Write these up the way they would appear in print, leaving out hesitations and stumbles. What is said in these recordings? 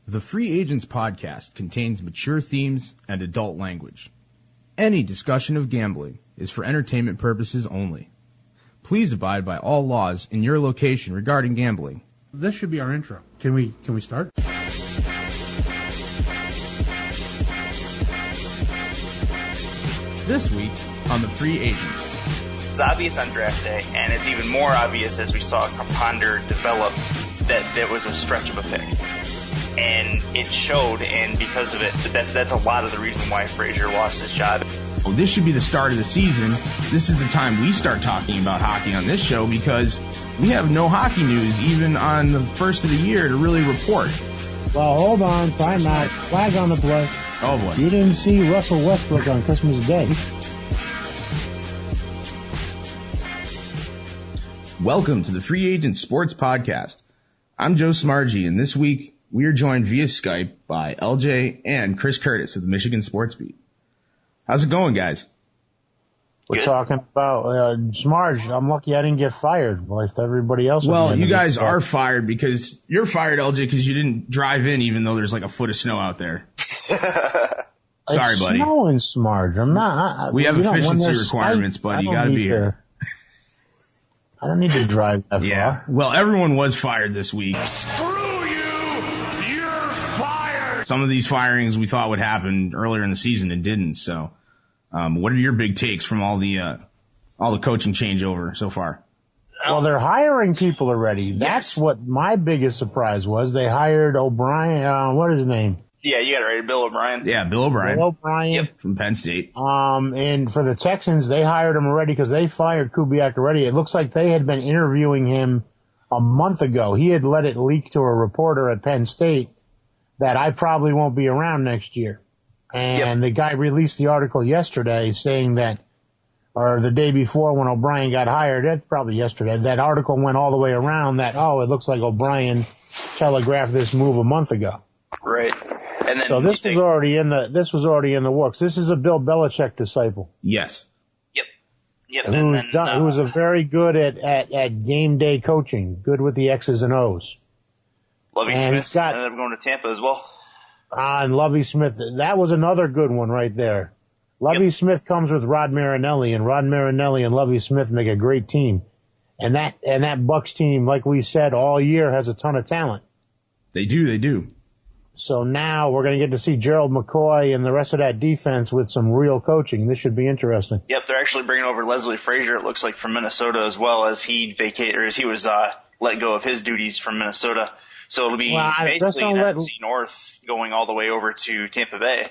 The Free Agents podcast contains mature themes and adult language. Any discussion of gambling is for entertainment purposes only. Please abide by all laws in your location regarding gambling. This should be our intro. Can we start? This week on The Free Agents. It's obvious on draft day, and it's even more obvious as we saw Ponder develop that there was a stretch of a pick. And it showed, and because of it, that's a lot of the reason why Frazier lost his job. Well, this should be the start of the season. This is the time we start talking about hockey on this show because we have no hockey news even on the first of the year to really report. Well, hold on. Time out. Flag on the play. Oh, boy. You didn't see Russell Westbrook on Christmas Day. Welcome to the Free Agent Sports Podcast. I'm Joe Smarge, and this week we are joined via Skype by LJ and Chris Curtis of the Michigan Sports Beat. How's it going, guys? We're talking about Smarge. I'm lucky I didn't get fired like everybody else. Well, you guys are fired because you're fired, LJ, because you didn't drive in even though there's like a foot of snow out there. Sorry, buddy. It's snowing, Smarge. I'm not. We have efficiency requirements, buddy. You got to be here. I don't need to drive that far. Well, everyone was fired this week. Screw you! You're fired! Some of these firings we thought would happen earlier in the season and didn't. So, what are your big takes from all the coaching changeover so far? Well, they're hiring people already. That's what my biggest surprise was. They hired O'Brien. What is his name? Yeah, you got it right. Bill O'Brien. Yeah, Bill O'Brien. Bill O'Brien. Yep. From Penn State. And for the Texans, they hired him already because they fired Kubiak already. It looks like they had been interviewing him a month ago. He had let it leak to a reporter at Penn State that I probably won't be around next year. And the guy released the article yesterday saying that, or the day before when O'Brien got hired, that's probably yesterday, that article went all the way around that, it looks like O'Brien telegraphed this move a month ago. Right. And then so this was already in the works. This is a Bill Belichick disciple. Yes. Yep. Who's a very good at game day coaching, good with the X's and O's. Lovie Smith ended up going to Tampa as well. And Lovie Smith, that was another good one right there. Lovie Smith comes with Rod Marinelli, and Rod Marinelli and Lovie Smith make a great team. And that Bucks team, like we said all year, has a ton of talent. They do. So now we're going to get to see Gerald McCoy and the rest of that defense with some real coaching. This should be interesting. Yep, they're actually bringing over Leslie Frazier, it looks like, from Minnesota as well, as he was let go of his duties from Minnesota. So it'll be basically an NFC North going all the way over to Tampa Bay.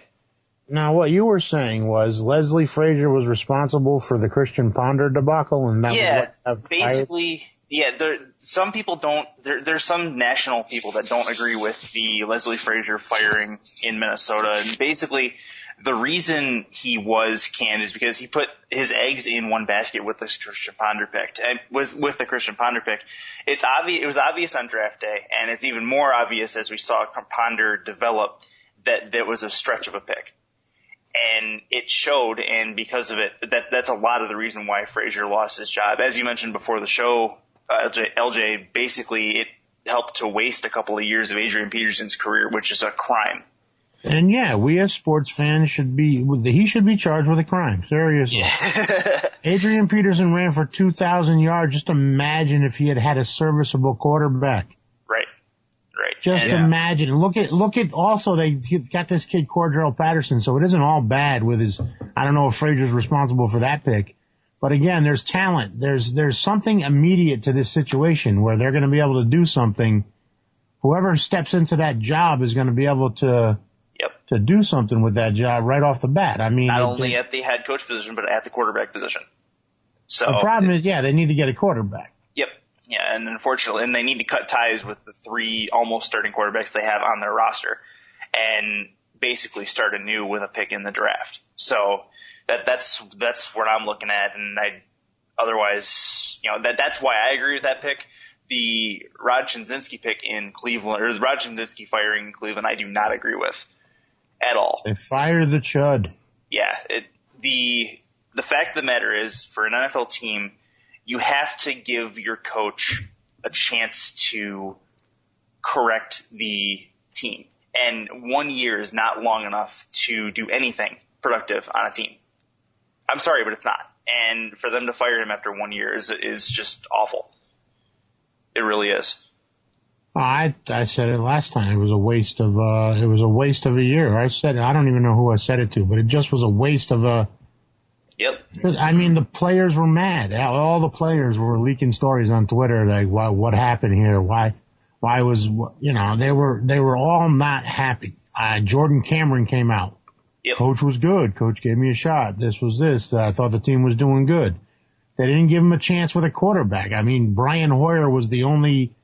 Now, what you were saying was Leslie Frazier was responsible for the Christian Ponder debacle, and that was what basically. Yeah, some people don't. There's some national people that don't agree with the Leslie Frazier firing in Minnesota, and basically the reason he was canned is because he put his eggs in one basket with this Christian Ponder pick. And with the Christian Ponder pick, it was obvious on draft day, and it's even more obvious as we saw Ponder develop that there was a stretch of a pick. And it showed, and because of it, that's a lot of the reason why Frazier lost his job. As you mentioned before the show, LJ, basically it helped to waste a couple of years of Adrian Peterson's career, which is a crime. And we as sports fans should be charged with a crime. Seriously. Yeah. Adrian Peterson ran for 2,000 yards. Just imagine if he had a serviceable quarterback. Right. Just imagine. Look at also they got this kid Cordell Patterson, so it isn't all bad with his, I don't know if Frazier's responsible for that pick. But again, there's talent. There's something immediate to this situation where they're going to be able to do something. Whoever steps into that job is going to be able to do something with that job right off the bat. I mean, not only at the head coach position, but at the quarterback position. So the problem is, they need to get a quarterback. Yep. Yeah, and unfortunately, they need to cut ties with the three almost starting quarterbacks they have on their roster, and basically start anew with a pick in the draft. So. That's what I'm looking at, and otherwise, that's why I agree with that pick. The Rod Chinzinski pick in Cleveland, or the Rod Chinzinski firing in Cleveland, I do not agree with at all. They fired the chud. Yeah, the fact of the matter is, for an NFL team, you have to give your coach a chance to correct the team. And 1 year is not long enough to do anything productive on a team. I'm sorry, but it's not. And for them to fire him after 1 year is just awful. It really is. I said it last time. It was a waste of a year. I don't even know who I said it to, but it just was a waste of a. Yep. I mean, the players were mad. All the players were leaking stories on Twitter like, what happened here? Why was, they were all not happy. Jordan Cameron came out. Yep. Coach was good. Coach gave me a shot. This was this. I thought the team was doing good. They didn't give him a chance with a quarterback. I mean, Brian Hoyer was the only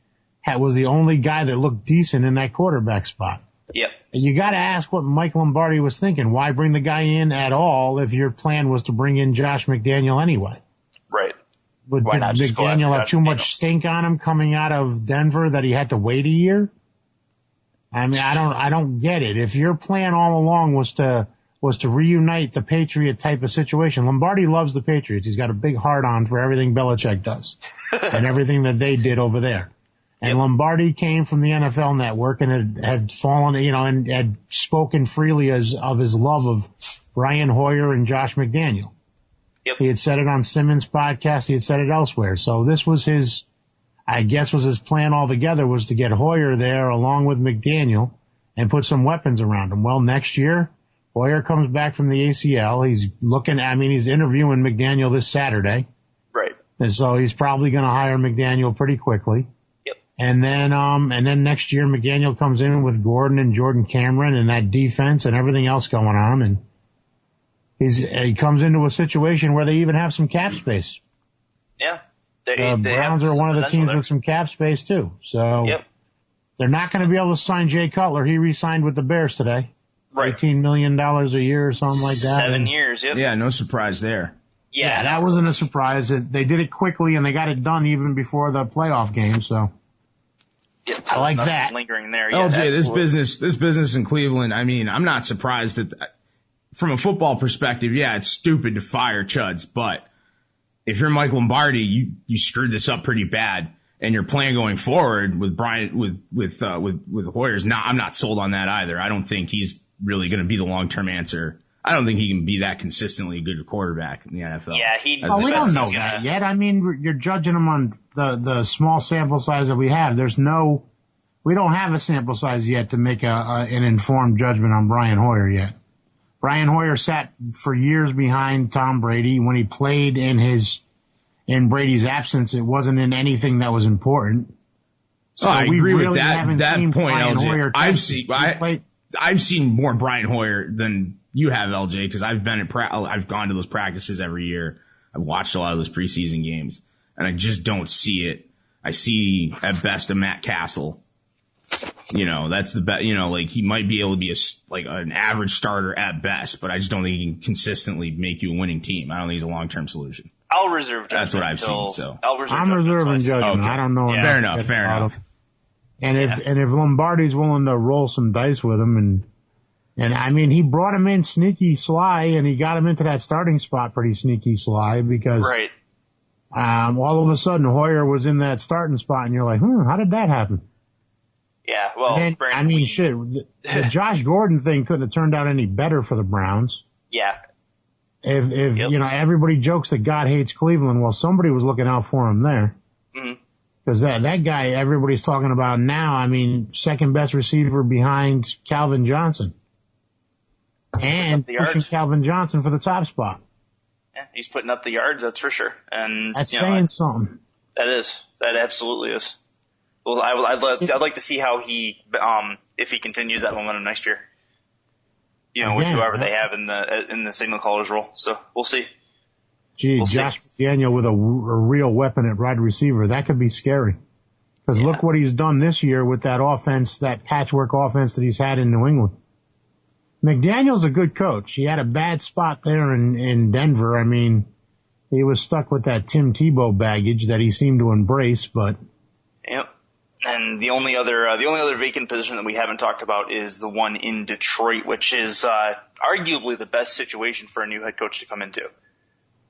guy that looked decent in that quarterback spot. Yep. You got to ask what Mike Lombardi was thinking. Why bring the guy in at all if your plan was to bring in Josh McDaniel anyway? Right. Would McDaniel have too much stink on him coming out of Denver that he had to wait a year? I mean, I don't get it. If your plan all along was to reunite the Patriot type of situation, Lombardi loves the Patriots. He's got a big heart on for everything Belichick does and everything that they did over there. And Lombardi came from the NFL Network and had fallen, and had spoken freely of his love of Brian Hoyer and Josh McDaniel. Yep. He had said it on Simmons' podcast. He had said it elsewhere. So this was his plan altogether, was to get Hoyer there along with McDaniel and put some weapons around him. Well, next year, Hoyer comes back from the ACL. He's interviewing McDaniel this Saturday. Right. And so he's probably going to hire McDaniel pretty quickly. And then next year McDaniel comes in with Gordon and Jordan Cameron and that defense and everything else going on, and he comes into a situation where they even have some cap space. Yeah, the Browns are one of the teams with some cap space too. So they're not going to be able to sign Jay Cutler. He re-signed with the Bears today, right? $18 million a year or something like that. 7 years. Yep. Yeah, no surprise there. Yeah, that wasn't a surprise. They did it quickly and they got it done even before the playoff game. So. Yeah, I like that. Lingering there. LJ, yeah, this business in Cleveland, I mean, I'm not surprised that from a football perspective, yeah, it's stupid to fire Chuds, but if you're Mike Lombardi, you screwed this up pretty bad, and your plan going forward with Brian, with Hoyer's, I'm not sold on that either. I don't think he's really going to be the long-term answer. I don't think he can be that consistently good a quarterback in the NFL. Yeah, we don't know that yet. I mean, you're judging him on the small sample size that we have. We don't have a sample size yet to make an informed judgment on Brian Hoyer yet. Brian Hoyer sat for years behind Tom Brady. When he played in Brady's absence, it wasn't in anything that was important. So I agree with that point, Brian LJ. Hoyer I've seen more Brian Hoyer than you have, LJ, because I've gone to those practices every year. I've watched a lot of those preseason games, and I just don't see it. I see at best a Matt Castle. That's the best. Like he might be able to be an average starter at best, but I just don't think he can consistently make you a winning team. I don't think he's a long-term solution. I'll reserve judgment. That's what I've seen. So I'm reserving judgment. Okay. I don't know. Yeah. Fair enough. And if Lombardi's willing to roll some dice with him, and I mean, he brought him in sneaky sly, and he got him into that starting spot pretty sneaky sly because right. All of a sudden Hoyer was in that starting spot, and you're like, how did that happen? Yeah, well, then, the Josh Gordon thing couldn't have turned out any better for the Browns. Yeah. If everybody jokes that God hates Cleveland, well, somebody was looking out for him there. Because that guy everybody's talking about now, I mean, second best receiver behind Calvin Johnson. And pushing Calvin Johnson for the top spot. Yeah, he's putting up the yards, that's for sure. And that's saying something. That absolutely is. Well, I'd like to see how if he continues that momentum next year. With whoever they have in the signal caller's role. So we'll see. Josh McDaniel with a real weapon at wide receiver, that could be scary. Because look what he's done this year with that offense, that patchwork offense that he's had in New England. McDaniel's a good coach. He had a bad spot there in Denver. I mean, he was stuck with that Tim Tebow baggage that he seemed to embrace, but. Yep. And the only other vacant position that we haven't talked about is the one in Detroit, which is arguably the best situation for a new head coach to come into.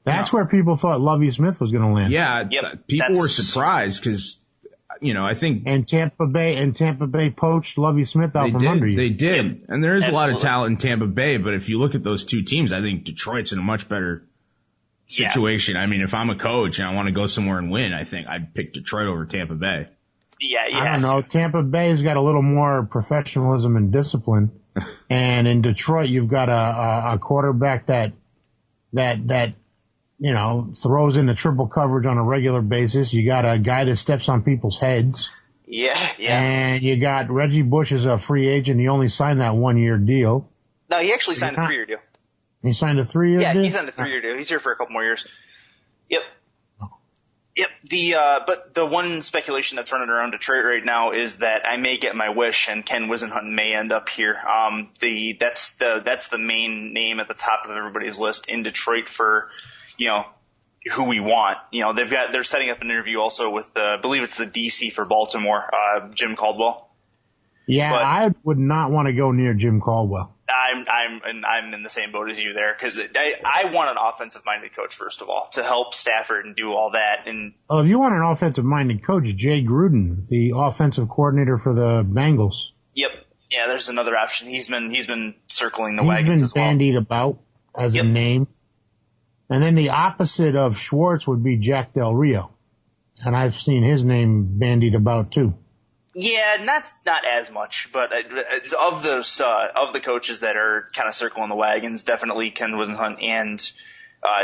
That's where people thought Lovie Smith was going to land. Yeah, people were surprised because I think and Tampa Bay poached Lovie Smith out from under you. They did, and there is a lot of Absolutely. talent in Tampa Bay. But if you look at those two teams, I think Detroit's in a much better situation. I mean, if I'm a coach and I want to go somewhere and win, I think I'd pick Detroit over Tampa Bay. Yeah, I don't know. Tampa Bay's got a little more professionalism and discipline, and in Detroit, you've got a quarterback that throws in the triple coverage on a regular basis. You got a guy that steps on people's heads. Yeah. And you got Reggie Bush as a free agent. He only signed that 1-year deal. No, he actually signed a 3-year deal. He signed a 3-year deal? Yeah, he signed a 3-year deal. He's here for a couple more years. Yep. But the one speculation that's running around Detroit right now is that I may get my wish and Ken Wisenhunt may end up here. That's the main name at the top of everybody's list in Detroit for, who we want. They're setting up an interview also with I believe it's the DC for Baltimore, Jim Caldwell. Yeah, but I would not want to go near Jim Caldwell. I'm in the same boat as you there because I want an offensive-minded coach first of all to help Stafford and do all that. And if you want an offensive-minded coach, Jay Gruden, the offensive coordinator for the Bengals. Yep. Yeah, there's another option. He's been circling the wagons as well. He's been bandied about as a name. And then the opposite of Schwartz would be Jack Del Rio. And I've seen his name bandied about too. Yeah, not as much, but of the coaches that are kind of circling the wagons, definitely Ken Wisenhunt and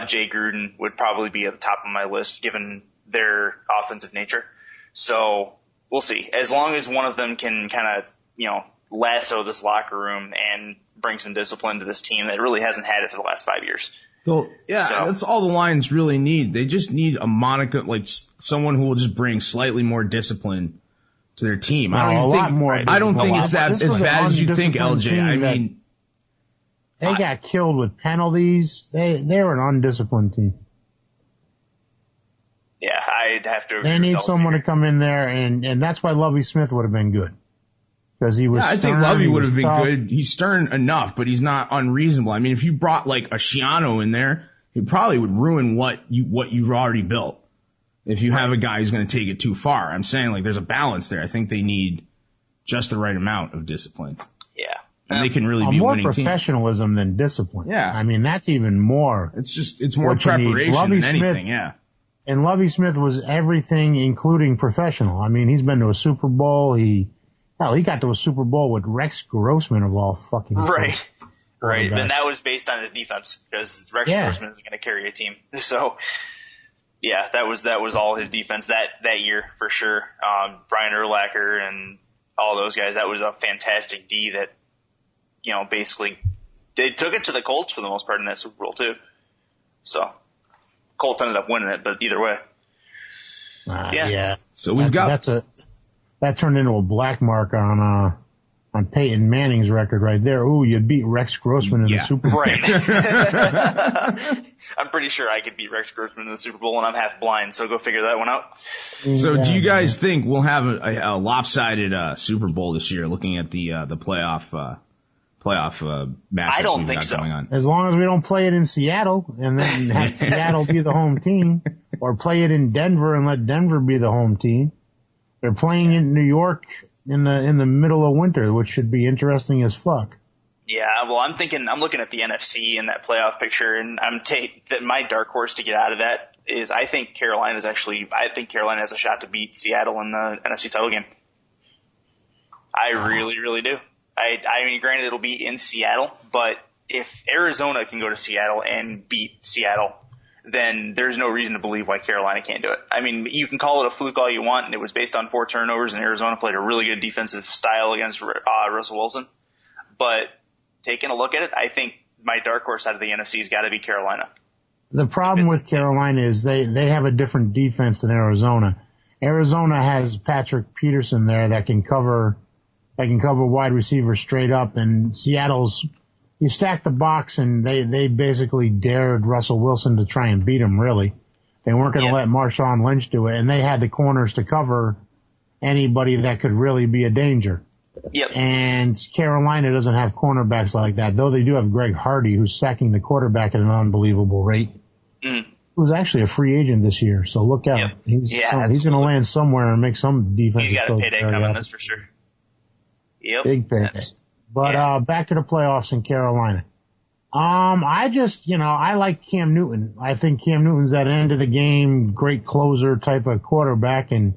Jay Gruden would probably be at the top of my list given their offensive nature. So we'll see. As long as one of them can kind of, lasso this locker room and bring some discipline to this team that really hasn't had it for the last 5 years. So, that's all the Lions really need. They just need a Monica, like someone who will just bring slightly more discipline to their team. I don't think it's as bad as you think, LJ. I mean, they got killed with penalties. They're an undisciplined team. Yeah, I'd have to agree. They need someone to come in there, and that's why Lovie Smith would have been good. Because he was I think Lovie would have been good. He's stern enough, but he's not unreasonable. I mean, if you brought like a Schiano in there, he probably would ruin what you've already built. If you have a guy who's going to take it too far. I'm saying like there's a balance there. I think they need just the right amount of discipline. Yeah. And they can really be more winning professionalism than discipline. Yeah. I mean, that's even more. It's more preparation than anything, yeah. And Lovie Smith was everything, including professional. I mean, he's been to a Super Bowl. He got to a Super Bowl with Rex Grossman of all fucking Right. And that was based on his defense because Rex Grossman isn't going to carry a team. So, yeah, that was all his defense that year for sure. Brian Urlacher and all those guys. That was a fantastic D that, basically they took it to the Colts for the most part in that Super Bowl too. So, Colts ended up winning it, but either way. Yeah. So we've got that turned into a black mark on Peyton Manning's record right there. Ooh, you beat Rex Grossman in the Super Bowl. Right. I'm pretty sure I could beat Rex Grossman in the Super Bowl, and I'm half blind, so go figure that one out. So do you guys think we'll have a lopsided Super Bowl this year, looking at the playoff matchups I don't we've think got so. going on? As long as we don't play it in Seattle and then have Seattle be the home team, or play it in Denver and let Denver be the home team. They're playing in New York in the middle of winter, which should be interesting as fuck. Yeah, well, I'm looking at the NFC in that playoff picture, and that my dark horse to get out of that is I think Carolina has a shot to beat Seattle in the NFC title game. I really, really do. I mean, granted, it'll be in Seattle, but if Arizona can go to Seattle and beat Seattle, then there's no reason to believe why Carolina can't do it. I mean, you can call it a fluke all you want, and it was based on 4 turnovers, and Arizona played a really good defensive style against Russell Wilson. But taking a look at it, I think my dark horse out of the NFC has got to be Carolina. The problem with Carolina is they have a different defense than Arizona. Arizona has Patrick Peterson there that can cover wide receivers straight up, and Seattle's, you stack the box, and they basically dared Russell Wilson to try and beat him, really. They weren't going to let Marshawn Lynch do it, and they had the corners to cover anybody that could really be a danger. Yep. And Carolina doesn't have cornerbacks like that, though they do have Greg Hardy, who's sacking the quarterback at an unbelievable rate. who's actually a free agent this year, so look out. Yep. He's going to land somewhere and make some defensive. He's got a payday coming, that's for sure. Yep. Big payday. But back to the playoffs in Carolina. I like Cam Newton. I think Cam Newton's that end of the game, great closer type of quarterback, and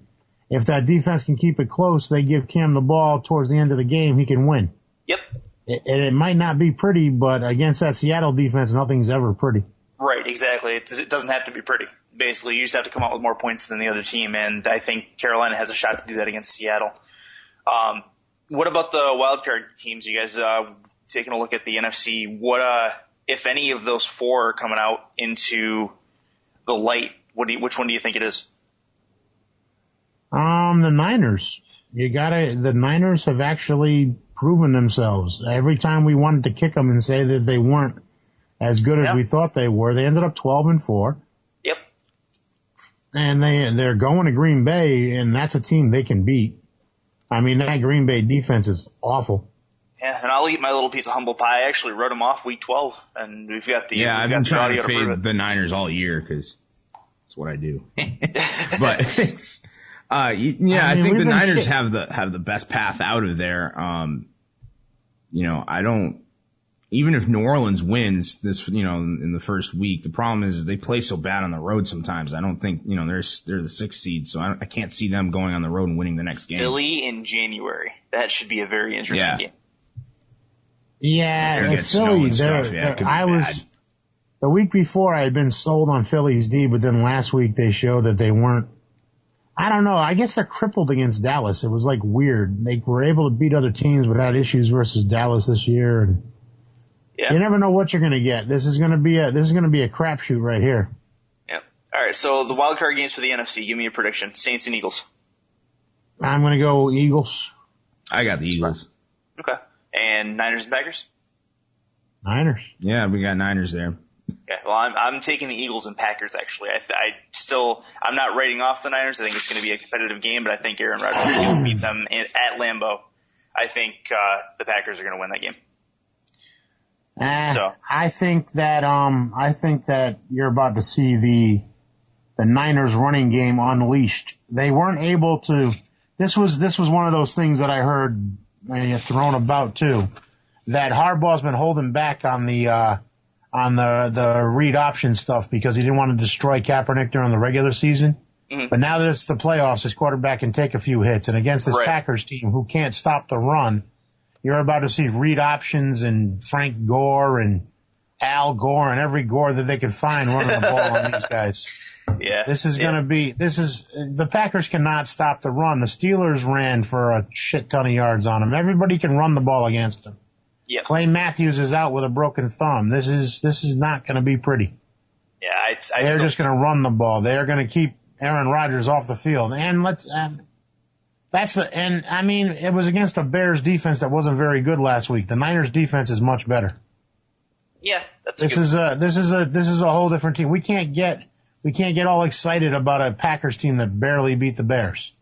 if that defense can keep it close, they give Cam the ball towards the end of the game, he can win. Yep. It might not be pretty, but against that Seattle defense, nothing's ever pretty. Right, exactly. It doesn't have to be pretty. Basically, you just have to come out with more points than the other team, and I think Carolina has a shot to do that against Seattle. What about the wildcard teams? You guys taking a look at the NFC? What, if any of those four are coming out into the light, which one do you think it is? The Niners. The Niners have actually proven themselves. Every time we wanted to kick them and say that they weren't as good as we thought they were, they ended up 12-4. Yep. And they're going to Green Bay, and that's a team they can beat. I mean, that Green Bay defense is awful. Yeah, and I'll eat my little piece of humble pie. I actually wrote them off week 12, and we've got the I've been trying to fade the Niners all year because that's what I do. But I think the Niners have the best path out of there. Even if New Orleans wins this, in the first week, the problem is they play so bad on the road sometimes. I don't think, they're the 6th seed, so I can't see them going on the road and winning the next game. Philly in January. That should be a very interesting game. Yeah, Philly, the week before I had been sold on Philly's D, but then last week they showed that they weren't. I don't know. I guess they're crippled against Dallas. It was like weird. They were able to beat other teams but had issues versus Dallas this year, and you never know what you're going to get. This is going to be a crapshoot right here. Yep. All right. So the wild card games for the NFC. Give me a prediction. Saints and Eagles. I'm going to go Eagles. I got the Eagles. Okay. And Niners and Packers. Niners. Yeah, we got Niners there. Okay. Well, I'm taking the Eagles and Packers actually. I'm not writing off the Niners. I think it's going to be a competitive game, but I think Aaron Rodgers will beat them at Lambeau. I think the Packers are going to win that game. I think that you're about to see the Niners running game unleashed. They weren't able to. This was one of those things that I heard thrown about too. That Harbaugh's been holding back on the read option stuff because he didn't want to destroy Kaepernick during the regular season. Mm-hmm. But now that it's the playoffs, his quarterback can take a few hits, and against this Packers team who can't stop the run. You're about to see read options and Frank Gore and Al Gore and every Gore that they could find running the ball on these guys. Yeah. The Packers cannot stop the run. The Steelers ran for a shit ton of yards on them. Everybody can run the ball against them. Yep. Clay Matthews is out with a broken thumb. This is not going to be pretty. Yeah, they're just going to run the ball. They're going to keep Aaron Rodgers off the field. And it was against a Bears defense that wasn't very good last week. The Niners defense is much better. Yeah, this is a whole different team. We can't get all excited about a Packers team that barely beat the Bears.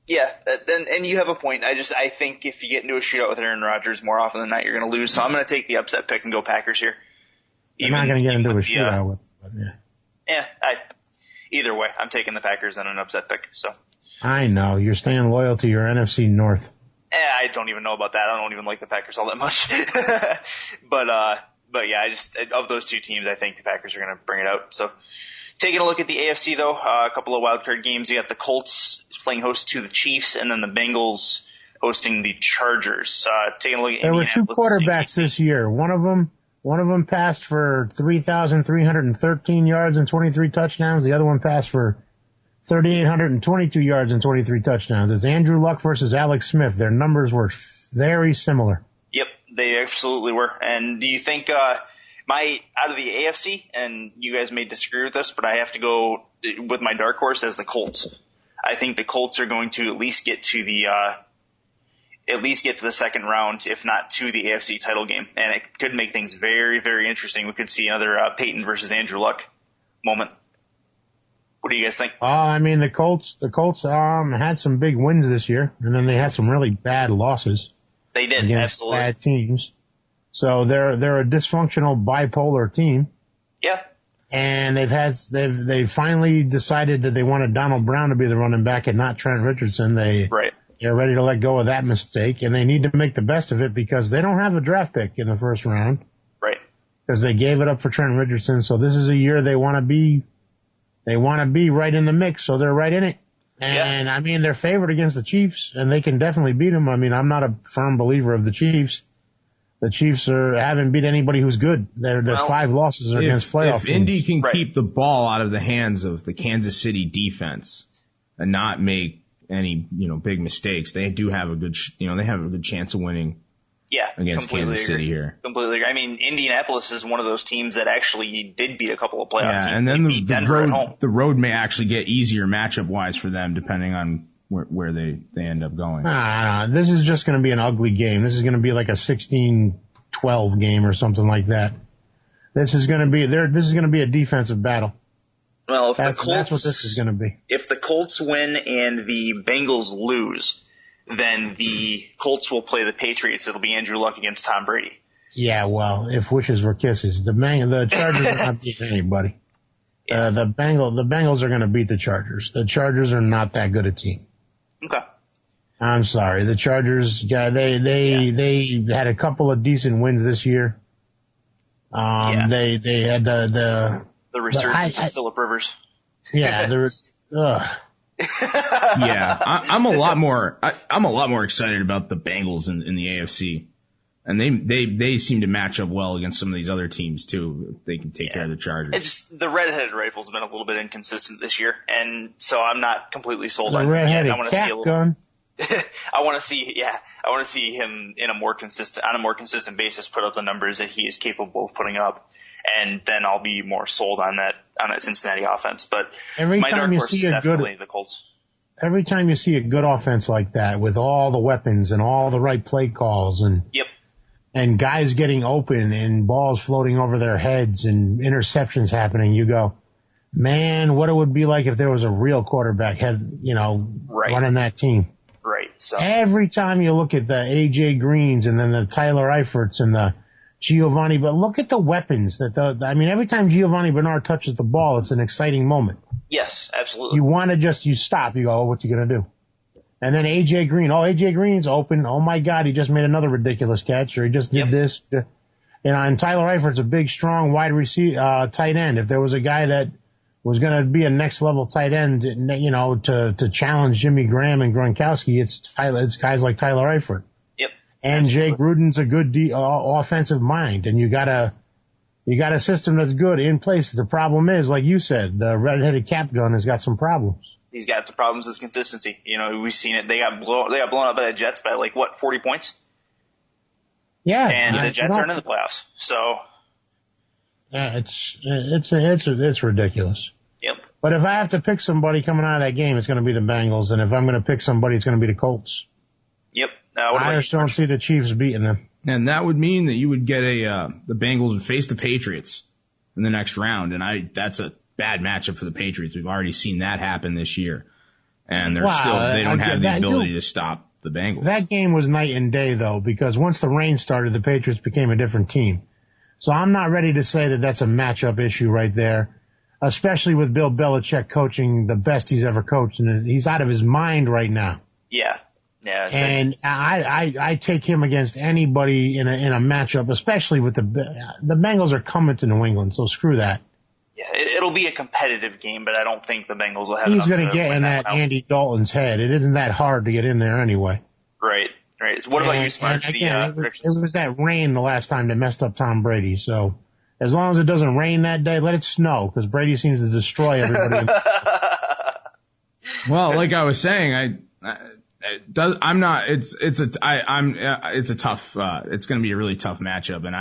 Yeah, and you have a point. I think if you get into a shootout with Aaron Rodgers more often than not, you're going to lose. So I'm going to take the upset pick and go Packers here. I'm not going to get into a shootout with them. Yeah, either way, I'm taking the Packers and an upset pick. So. I know. You're staying loyal to your NFC North. I don't even know about that. I don't even like the Packers all that much. But yeah, of those two teams, I think the Packers are going to bring it out. So taking a look at the AFC, though, a couple of wildcard games. You got the Colts playing host to the Chiefs, and then the Bengals hosting the Chargers. Taking a look at there were two quarterbacks this year. One of them passed for 3,313 yards and 23 touchdowns. The other one passed for 3,822 yards and 23 touchdowns. It's Andrew Luck versus Alex Smith. Their numbers were very similar. Yep, they absolutely were. And do you think out of the AFC, and you guys may disagree with this, but I have to go with my dark horse as the Colts. I think the Colts are going to at least get to the second round, if not to the AFC title game, and it could make things very, very interesting. We could see another Peyton versus Andrew Luck moment. What do you guys think? The Colts had some big wins this year, and then they had some really bad losses. They did, against absolutely. Bad teams. So they're a dysfunctional bipolar team. Yeah. And they've finally decided that they wanted Donald Brown to be the running back and not Trent Richardson. They're ready to let go of that mistake, and they need to make the best of it because they don't have a draft pick in the first round. Right. Because they gave it up for Trent Richardson. So this is a year they want to be right in the mix. So they're right in it. And I mean, they're favored against the Chiefs, and they can definitely beat them. I mean, I'm not a firm believer of the Chiefs. The Chiefs haven't beat anybody who's good. Their 5 losses are against playoff teams. If Indy can keep the ball out of the hands of the Kansas City defense and not make any, big mistakes, they do have a good, they have a good chance of winning. Yeah, against Kansas City here. Completely agree. I mean, Indianapolis is one of those teams that actually did beat a couple of playoff teams. And then the road may actually get easier matchup-wise for them, depending on where they end up going. This is just going to be an ugly game. This is going to be like a 16-12 game or something like that. This is going to be a defensive battle. Well, that's what this is going to be. If the Colts win and the Bengals lose, then the Colts will play the Patriots. It'll be Andrew Luck against Tom Brady. Yeah, well, if wishes were kisses. The Chargers are not beating anybody. Yeah. The Bengals are going to beat the Chargers. The Chargers are not that good a team. Okay. I'm sorry. The Chargers, they had a couple of decent wins this year. They had the resurgence of Phillip Rivers. Yeah, yeah, I'm a lot more excited about the Bengals in the AFC, and they seem to match up well against some of these other teams too. They can take care of the Chargers. The redheaded rifle's been a little bit inconsistent this year, and so I'm not completely sold on him. Redheaded cat gun. I want to see him on a more consistent basis put up the numbers that he is capable of putting up, and then I'll be more sold on that Cincinnati offense. But every time you see the Colts. Every time you see a good offense like that with all the weapons and all the right play calls and guys getting open and balls floating over their heads and interceptions happening, you go, man, what it would be like if there was a real quarterback running that team. Right. So every time you look at the AJ Greens and then the Tyler Eiferts and the Giovanni, but look at the weapons every time Giovanni Bernard touches the ball, it's an exciting moment. Yes, absolutely. You want to you stop. You go, oh, what you going to do? And then AJ Green's open. Oh my God, he just made another ridiculous catch, or he just did this. And Tyler Eifert's a big, strong, wide receiver, tight end. If there was a guy that was going to be a next level tight end, to challenge Jimmy Graham and Gronkowski, it's guys like Tyler Eifert. And Jay Gruden's a good offensive mind, and you got a system that's good in place. The problem is, like you said, the redheaded cap gun has got some problems. He's got some problems with consistency. We've seen it. They got blown up by the Jets by 40 points. Yeah, and the Jets aren't in the playoffs. So yeah, it's ridiculous. Yep. But if I have to pick somebody coming out of that game, it's going to be the Bengals, and if I'm going to pick somebody, it's going to be the Colts. Yep. I just don't see the Chiefs beating them. And that would mean that you would get the Bengals would face the Patriots in the next round, and that's a bad matchup for the Patriots. We've already seen that happen this year, and they don't have the ability to stop the Bengals. That game was night and day though, because once the rain started, the Patriots became a different team. So I'm not ready to say that that's a matchup issue right there, especially with Bill Belichick coaching the best he's ever coached, and he's out of his mind right now. Yeah. Yeah, and I take him against anybody in a matchup, especially with the Bengals are coming to New England, so screw that. Yeah, it'll be a competitive game, but I don't think the Bengals will have. He's going to get in that Andy Dalton's head. It isn't that hard to get in there anyway. Right. So what about you, Smarge? It was that rain the last time that messed up Tom Brady. So as long as it doesn't rain that day, let it snow, because Brady seems to destroy everybody. Well, like I was saying, it's going to be a really tough matchup, and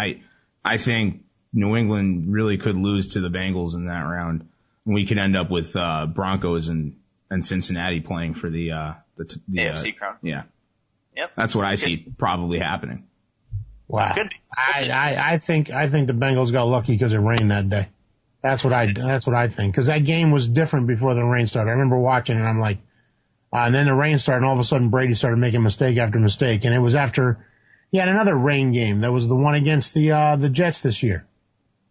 I think New England really could lose to the Bengals in that round. We could end up with Broncos and Cincinnati playing for the AFC crown. Yeah. Yep. That's what I see probably happening. Wow. I think the Bengals got lucky because it rained that day. That's what I think, because that game was different before the rain started. I remember watching it, and I'm like, and then the rain started, and all of a sudden Brady started making mistake after mistake. And it was after he had another rain game. That was the one against the Jets this year.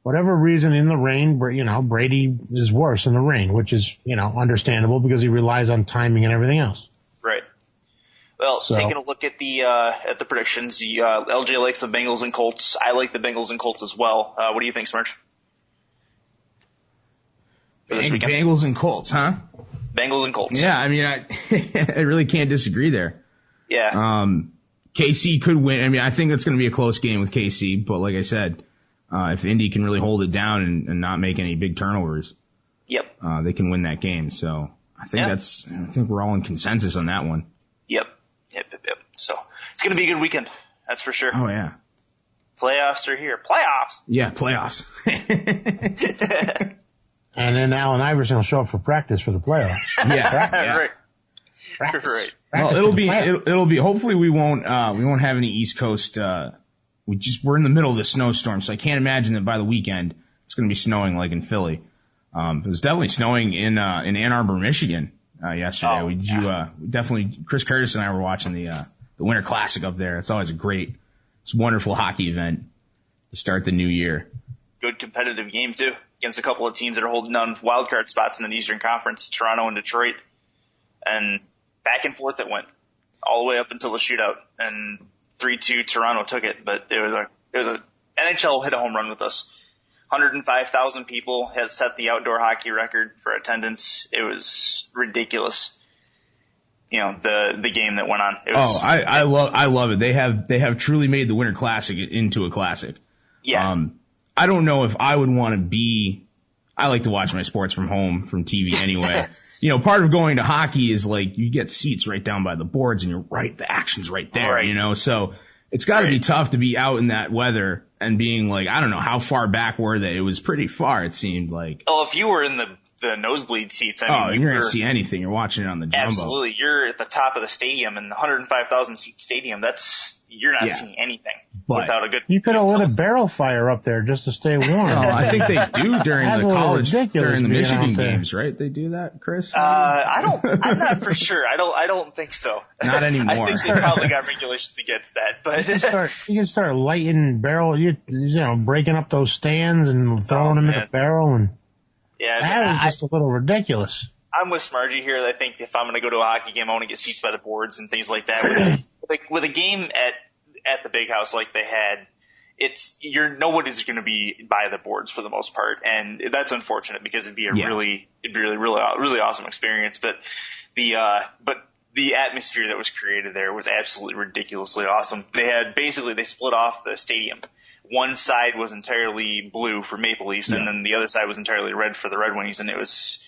whatever reason in the rain, Brady is worse in the rain, which is, understandable because he relies on timing and everything else. Right. Well, taking a look at the predictions, LJ likes the Bengals and Colts. I like the Bengals and Colts as well. What do you think, Smarge? Bengals and Colts, huh? Bengals and Colts. Yeah, I mean, I really can't disagree there. Yeah. KC could win. I mean, I think that's going to be a close game with KC, but like I said, if Indy can really hold it down and not make any big turnovers, yep, they can win that game. So I think we're all in consensus on that one. Yep. So it's going to be a good weekend. That's for sure. Oh yeah. Playoffs are here. Playoffs. Yeah, playoffs. And then Allen Iverson will show up for practice for the playoffs. Yeah. Right. Practice. Right. Well, it'll be. Hopefully, we won't have any East Coast. We're in the middle of the snowstorm, so I can't imagine that by the weekend it's going to be snowing like in Philly. It was definitely snowing in Ann Arbor, Michigan yesterday. Definitely. Chris Curtis and I were watching the Winter Classic up there. It's always it's a wonderful hockey event to start the new year. Good competitive game too against a couple of teams that are holding down wildcard spots in the Eastern Conference, Toronto and Detroit, and back and forth it went all the way up until the shootout, and 3-2 Toronto took it. But it was a NHL hit a home run with us. 105,000 people has set the outdoor hockey record for attendance. It was ridiculous. The game that went on. I love it. They have truly made the Winter Classic into a classic. Yeah. I don't know if I would want to be. I like to watch my sports from home, from TV anyway. Part of going to hockey is like you get seats right down by the boards and you're right, the action's right there, right. So it's got to be tough to be out in that weather and being like, I don't know, how far back were they? It was pretty far, it seemed like. Well, if you were in the nosebleed seats, you're going to see anything. You're watching it on the jumbo. Absolutely. You're at the top of the stadium, and 105,000 seat stadium, you're not seeing anything without a good. You could have lit a barrel fire up there just to stay warm. I think they do during the Michigan games, right? They do that, Chris? I'm not for sure. I don't think so. Not anymore. I think they probably got regulations against that, but you can start lighting barrel, breaking up those stands and throwing them in the barrel, and that is just a little ridiculous. I'm with Smarge here. I think if I'm going to go to a hockey game, I want to get seats by the boards and things like that. With a game at the Big House like they had, nobody's going to be by the boards for the most part, and that's unfortunate because it'd be a really awesome experience. But the atmosphere that was created there was absolutely ridiculously awesome. They split off the stadium. One side was entirely blue for Maple Leafs, and then the other side was entirely red for the Red Wings, and it was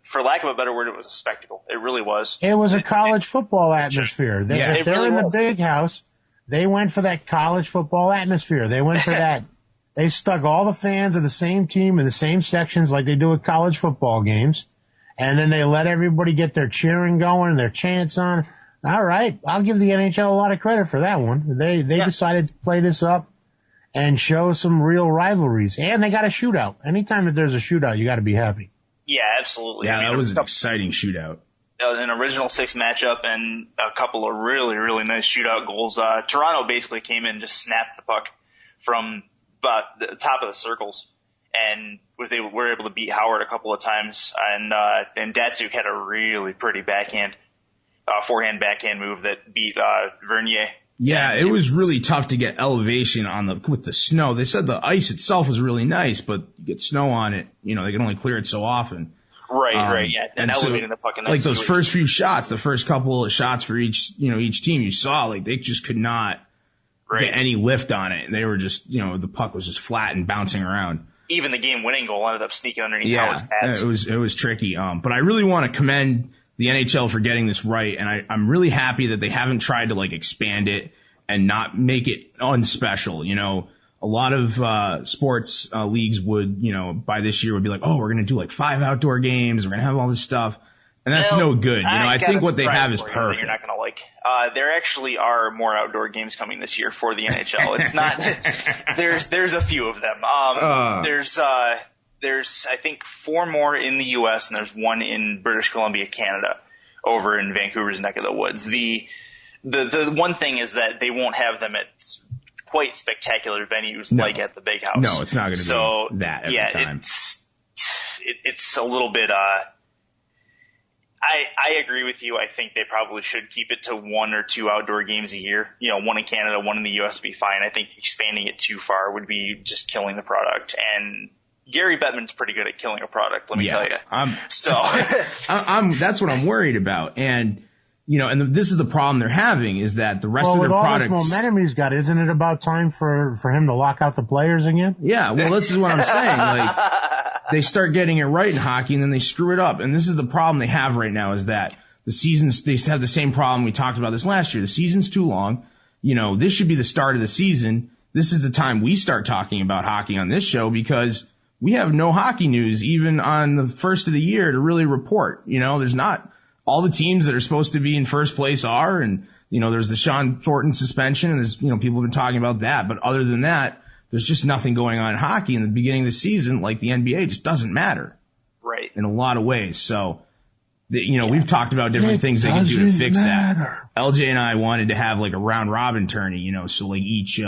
for lack of a better word, it was a spectacle. It really was. It was a college football atmosphere. If they're in the Big House, they went for that college football atmosphere. They went for that. They stuck all the fans of the same team in the same sections like they do at college football games, and then they let everybody get their cheering going and their chants on. All right, I'll give the NHL a lot of credit for that one. They decided to play this up and show some real rivalries, and they got a shootout. Anytime that there's a shootout, you got to be happy. Yeah, absolutely. Yeah, that was an exciting shootout. An original six matchup and a couple of really, really nice shootout goals. Toronto basically came in, just snapped the puck from about the top of the circles, and were able to beat Howard a couple of times. And Datsuk had a really pretty forehand backhand move that beat Vernier. Yeah, it was really tough to get elevation with the snow. They said the ice itself was really nice, but you get snow on it, they can only clear it so often. Right, yeah. And elevating the puck in that like those first few shots, the first couple of shots for each team you saw, like they just could not get any lift on it. They were just, the puck was just flat and bouncing around. Even the game-winning goal ended up sneaking underneath Howard's pads. It was tricky. But I really want to commend the NHL for getting this right, and I'm really happy that they haven't tried to expand it and not make it unspecial. A lot of sports leagues would, by this year would be like, oh, we're going to do 5 outdoor games, we're going to have all this stuff, and that's no good. I think what they have is perfect. You're not going to like. There actually are more outdoor games coming this year for the NHL. It's not. There's a few of them. There's I think 4 more in the U.S. and there's 1 in British Columbia, Canada, over in Vancouver's neck of the woods. The one thing is that they won't have them at quite spectacular venues No. like at the Big House. No, it's not going to be that every time. It's a little bit. I agree with you. I think they probably should keep it to 1 or 2 outdoor games a year. One in Canada, 1 in the US would be fine. I think expanding it too far would be just killing the product. And Gary Bettman's pretty good at killing a product, let me tell you. That's what I'm worried about. And, and this is the problem they're having is that the rest of their products. With all this momentum he's got, isn't it about time for him to lock out the players again? Yeah, well, this is what I'm saying. Like, they start getting it right in hockey and then they screw it up. And this is the problem they have right now is that the seasons, they have the same problem. We talked about this last year. The season's too long. This should be the start of the season. This is the time we start talking about hockey on this show because we have no hockey news even on the first of the year to really report. There's not all the teams that are supposed to be in first place are, and, there's the Sean Thornton suspension and there's, people have been talking about that. But other than that, there's just nothing going on in hockey in the beginning of the season. Like the NBA just doesn't matter. Right. In a lot of ways. So, we've talked about different things they can do to fix that. LJ and I wanted to have like a round robin tourney, so like each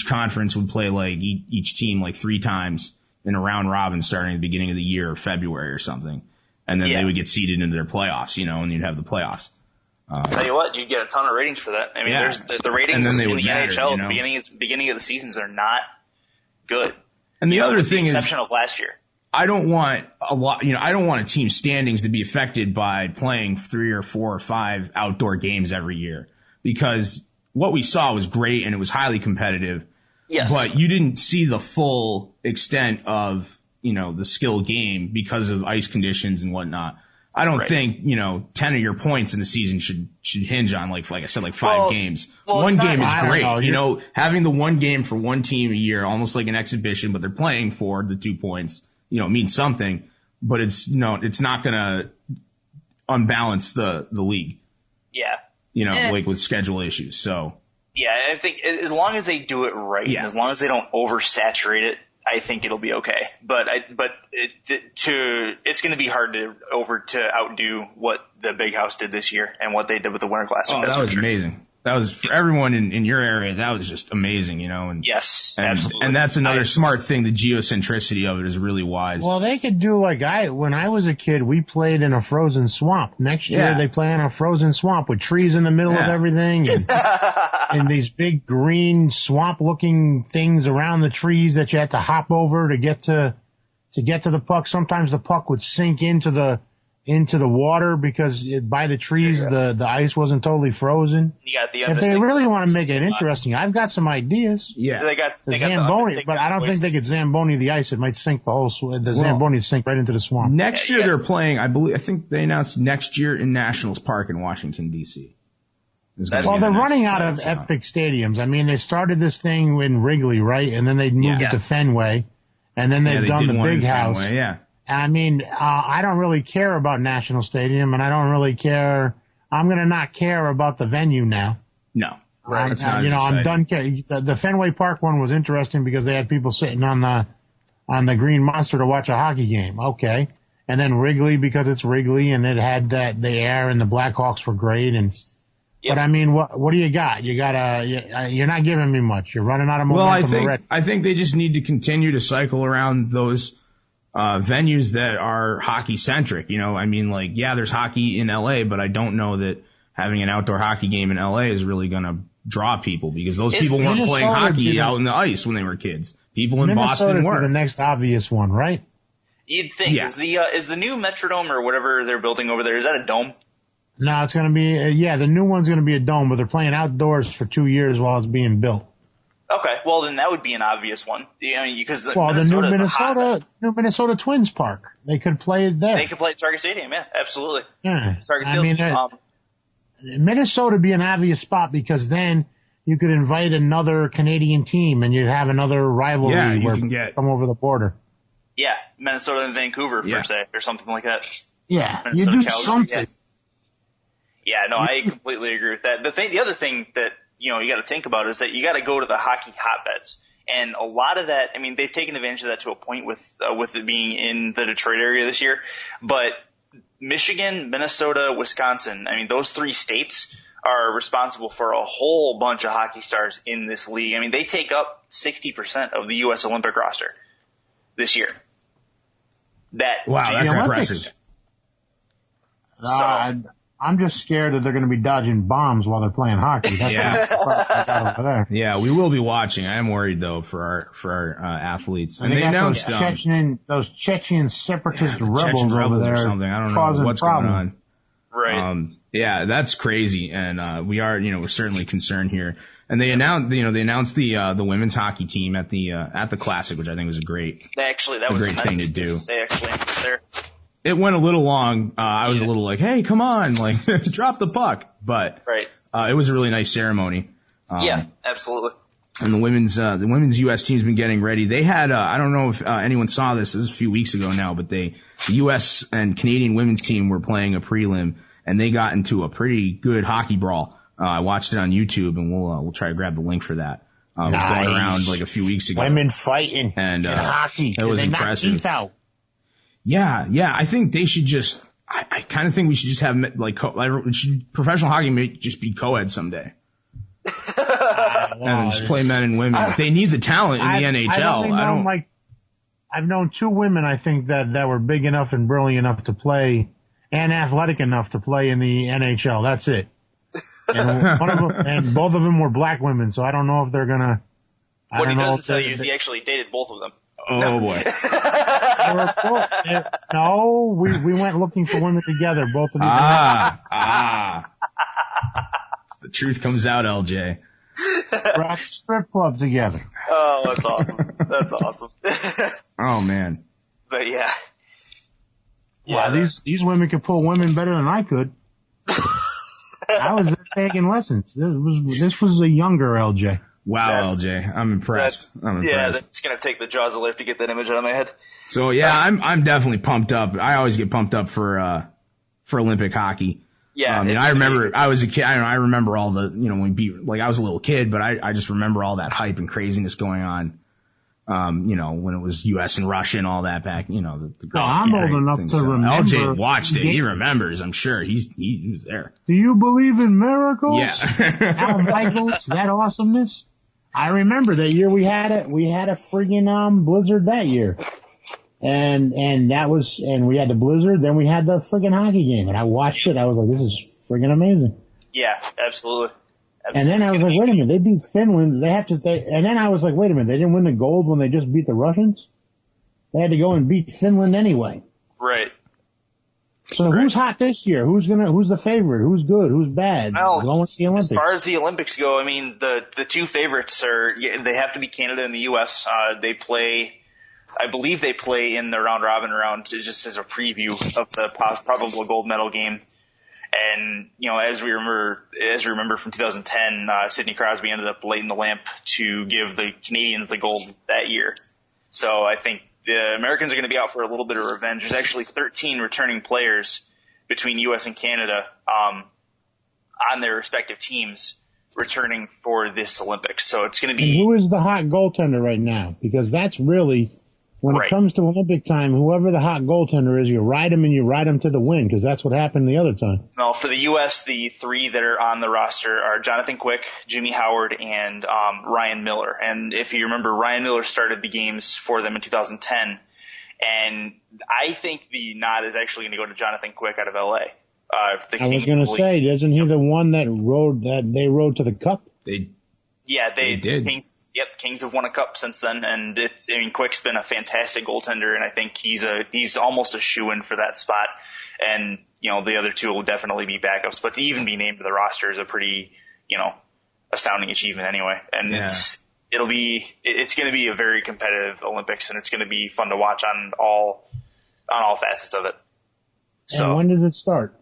conference would play like each team like 3 times in a round robin starting at the beginning of the year or February or something. And then they would get seeded into their playoffs, and you'd have the playoffs. Tell you what, you'd get a ton of ratings for that. I mean, there's the ratings in the NHL at the beginning of the seasons are not good. And the other thing is, with the exception of last year, I don't want I don't want a team's standings to be affected by playing 3 or 4 or 5 outdoor games every year because what we saw was great and it was highly competitive. Yes. But you didn't see the full extent of, the skill game because of ice conditions and whatnot. I don't think, 10 of your points in the season should hinge on like I said, like 5 games. One game is great. Having the one game for one team a year, almost like an exhibition, but they're playing for the 2 points, means something, but it's not going to unbalance the league. Yeah. Like with schedule issues. So. Yeah, I think as long as they do it right, and as long as they don't oversaturate it, I think it'll be okay. But it's going to be hard to outdo what the Big House did this year and what they did with the Winter Classic. Oh, that was amazing. That was for everyone in your area. That was just amazing, and yes, absolutely. And that's another smart thing. The geocentricity of it is really wise. Well, they could do when I was a kid, we played in a frozen swamp. Next year, they play in a frozen swamp with trees in the middle of everything, and these big green swamp-looking things around the trees that you had to hop over to get to the puck. Sometimes the puck would sink into the water because by the trees the ice wasn't totally frozen. If they really want to make it interesting, I've got some ideas. Yeah, they got Zamboni, but I don't think they could Zamboni the ice. It might sink Zamboni sink right into the swamp. Next year they're playing. I think they announced next year in Nationals Park in Washington D.C. Well, they're running out of epic stadiums. I mean, they started this thing in Wrigley, right, and then they moved it to Fenway, and then they've done the Big House. Fenway, I mean, I don't really care about National Stadium, and I don't really care. I'm going to not care about the venue now. No. Right. I'm done. The Fenway Park one was interesting because they had people sitting on the Green Monster to watch a hockey game. Okay. And then Wrigley because it's Wrigley, and it had the air, and the Blackhawks were great. But I mean, what do you got? You're not giving me much. You're running out of momentum already. I think they just need to continue to cycle around those venues that are hockey centric. There's hockey in LA, but I don't know that having an outdoor hockey game in LA is really going to draw people because those people weren't playing hockey out in the ice when they were kids. People in Boston were. The next obvious one, right? You'd think. Yeah. Is the new Metrodome or whatever they're building over there, is that a dome? No, it's going to be, the new one's going to be a dome, but they're playing outdoors for 2 years while it's being built. Okay, well then that would be an obvious one. Because the new Minnesota Twins Park, they could play it there. They could play at Target Stadium, yeah, absolutely. Yeah, Target Field. Minnesota would be an obvious spot because then you could invite another Canadian team and you'd have another rivalry where you come over the border. Yeah, Minnesota and Vancouver per se, or something like that. Yeah, Minnesota, you do Calgary, something. Yeah, no, I completely agree with that. The other thing that you got to think about is that you got to go to the hockey hotbeds, and a lot of that. I mean, they've taken advantage of that to a point with it being in the Detroit area this year. But Michigan, Minnesota, Wisconsin, I mean, those 3 states are responsible for a whole bunch of hockey stars in this league. I mean, they take up 60% of the U.S. Olympic roster this year. That's impressive. I'm just scared that they're going to be dodging bombs while they're playing hockey. That's over there. Yeah, we will be watching. I am worried though for our athletes. And they announced those Chechen separatist rebels over there or something. I don't know what's going on. Right. Yeah, that's crazy, and we're certainly concerned here. And they announced the women's hockey team at the Classic, which I think was a great thing to do. They actually there. It went a little long. I was a little like, hey, come on, like drop the puck. But it was a really nice ceremony. Yeah, absolutely. And the women's U.S. team's been getting ready. They had I don't know if anyone saw this. This was a few weeks ago now, but the U.S. and Canadian women's team were playing a prelim, and they got into a pretty good hockey brawl. I watched it on YouTube, and we'll try to grab the link for that. It was going around like a few weeks ago. Women fighting and hockey. It was impressive. Knock teeth out. Yeah. I think they should just. I kind of think we should just have professional hockey may just be co-ed someday. And just play men and women. They need the talent in the NHL. I've known two women, I think, that were big enough and brilliant enough to play and athletic enough to play in the NHL. That's it. And both of them were black women, so I don't know if they're gonna. What he doesn't tell you is he actually dated both of them. Oh boy. No, we went looking for women together. Both of these. The truth comes out, LJ. We're at the strip club together. Oh, that's awesome. That's awesome. Oh man. But yeah. Wow, these women could pull women better than I could. I was there taking lessons. This was a younger LJ. Wow, LJ, I'm impressed. Yeah, that's gonna take the jaws of life to get that image out of my head. So yeah, I'm definitely pumped up. I always get pumped up for Olympic hockey. Yeah, I remember I was a kid. I remember all the when we beat. Like I was a little kid, but I just remember all that hype and craziness going on. When it was U.S. and Russia and all that back. I'm old enough to remember. LJ watched it. He remembers. I'm sure he was there. Do you believe in miracles? Yeah. Al Michaels, that awesomeness. I remember that year we had a friggin' blizzard that year. And we had the blizzard, then we had the friggin' hockey game, and I watched it. I was like, this is friggin' amazing. Yeah, absolutely. And then I was like, wait a minute, they beat Finland. And then I was like, wait a minute, they didn't win the gold when they just beat the Russians? They had to go and beat Finland anyway. Right. So who's hot this year? Who's the favorite? Who's good? Who's bad? Well, going to the Olympics. As far as the Olympics go, I mean, the two favorites they have to be Canada and the U.S. I believe they play in the round-robin round just as a preview of the probable gold medal game. And, as we remember from 2010, Sidney Crosby ended up lighting the lamp to give the Canadians the gold that year. So I think the Americans are going to be out for a little bit of revenge. There's actually 13 returning players between U.S. and Canada on their respective teams returning for this Olympics. So it's going to be... And who is the hot goaltender right now? Because that's really... When it comes to Olympic time, whoever the hot goaltender is, you ride him to the win, because that's what happened the other time. Well, for the U.S., the three that are on the roster are Jonathan Quick, Jimmy Howard, and Ryan Miller. And if you remember, Ryan Miller started the games for them in 2010. And I think the nod is actually going to go to Jonathan Quick out of L.A. I was going to say, isn't he the one that they rode to the Cup? Yeah, they did. Kings have won a cup since then, and Quick's been a fantastic goaltender, and I think he's almost a shoo-in for that spot. And the other two will definitely be backups, but to even be named to the roster is a pretty astounding achievement anyway. And it's going to be a very competitive Olympics, and it's going to be fun to watch on all facets of it. So and when did it start?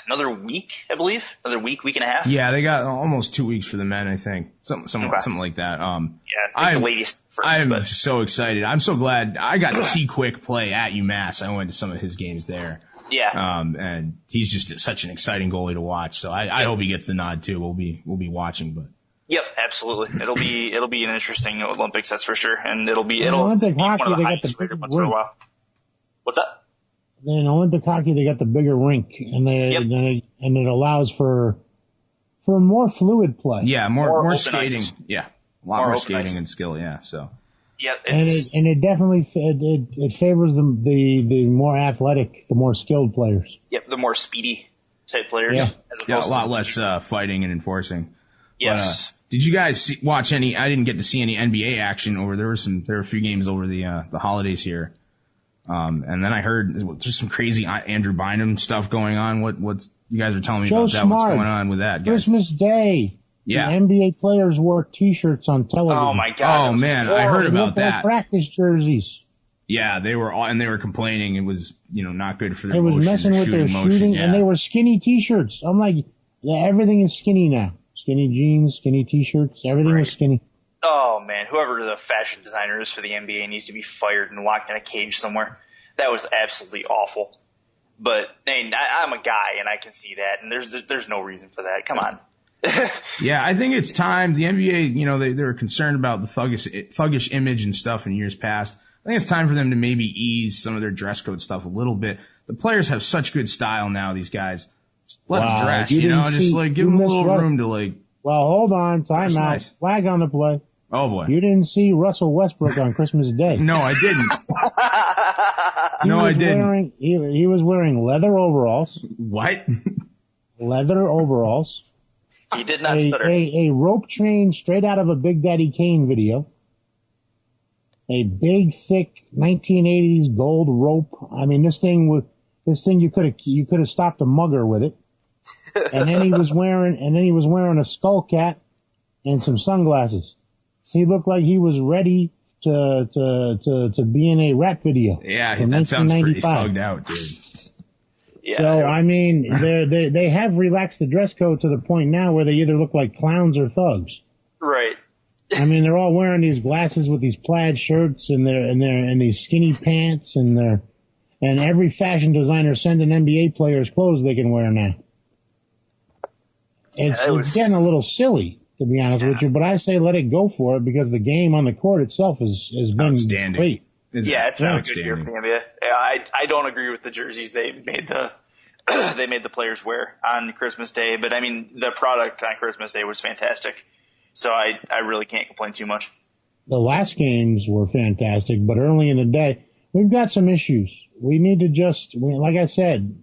Another week, I believe. Another week and a half. Yeah, they got almost 2 weeks for the men, I think. Something like that. The ladies first. I'm so excited. I'm so glad I got to see Quick play at UMass. I went to some of his games there. Yeah. And he's just such an exciting goalie to watch. So I hope he gets the nod too. We'll be watching, but. Yep, absolutely. It'll be an interesting Olympics, that's for sure. And it'll be Olympic one hockey, of the they got highest the rated ones for a while. What's that? in Olympic hockey, they got the bigger rink, and and it allows for more fluid play. Yeah, more skating. Ice. Yeah, a lot more skating and skill. Yeah, so. Yeah, and it definitely it favors the more athletic, the more skilled players. Yep, the more speedy type players. Yeah, a lot less fighting and enforcing. Yes. But, did you guys watch any? I didn't get to see any NBA action over. There were a few games over the holidays here. And then I heard just some crazy Andrew Bynum stuff going on. What you guys are telling me about that? What's going on with that, guys? Christmas Day. Yeah. The NBA players wore T-shirts on television. Oh my God. Oh man, I heard about that. Practice jerseys. Yeah, they were complaining it was, not good for their It was motion, messing with their shooting, yeah. and they were skinny T-shirts. I'm like, yeah, everything is skinny now. Skinny jeans, skinny T-shirts, everything was skinny. Oh man, whoever the fashion designer is for the NBA needs to be fired and locked in a cage somewhere. That was absolutely awful. But I'm a guy and I can see that, and there's no reason for that. Come on. Yeah, I think it's time. The NBA, they were concerned about the thuggish image and stuff in years past. I think it's time for them to maybe ease some of their dress code stuff a little bit. The players have such good style now, these guys. Just let them dress, just give them a little room to Well, hold on, time out. Nice. Flag on the play. Oh boy. You didn't see Russell Westbrook on Christmas Day. No, I didn't. I didn't. He was wearing leather overalls. What? Leather overalls. He did not stutter. A rope train straight out of a Big Daddy Kane video. A big, thick 1980s gold rope. I mean, this thing you could have stopped a mugger with it. And then he was wearing a skull cap and some sunglasses. He looked like he was ready to be in a rap video. Yeah, that sounds pretty thugged out, dude. Yeah. So I mean, they have relaxed the dress code to the point now where they either look like clowns or thugs. Right. I mean, they're all wearing these glasses with these plaid shirts and these skinny pants and every fashion designer sending NBA players clothes they can wear now. It's getting a little silly, to be honest with you, but I say let it go for it because the game on the court itself has been great. It's been a good year for the NBA. I don't agree with the jerseys they made the players wear on Christmas Day, but I mean the product on Christmas Day was fantastic, so I really can't complain too much. The last games were fantastic, but early in the day we've got some issues. We need to like I said,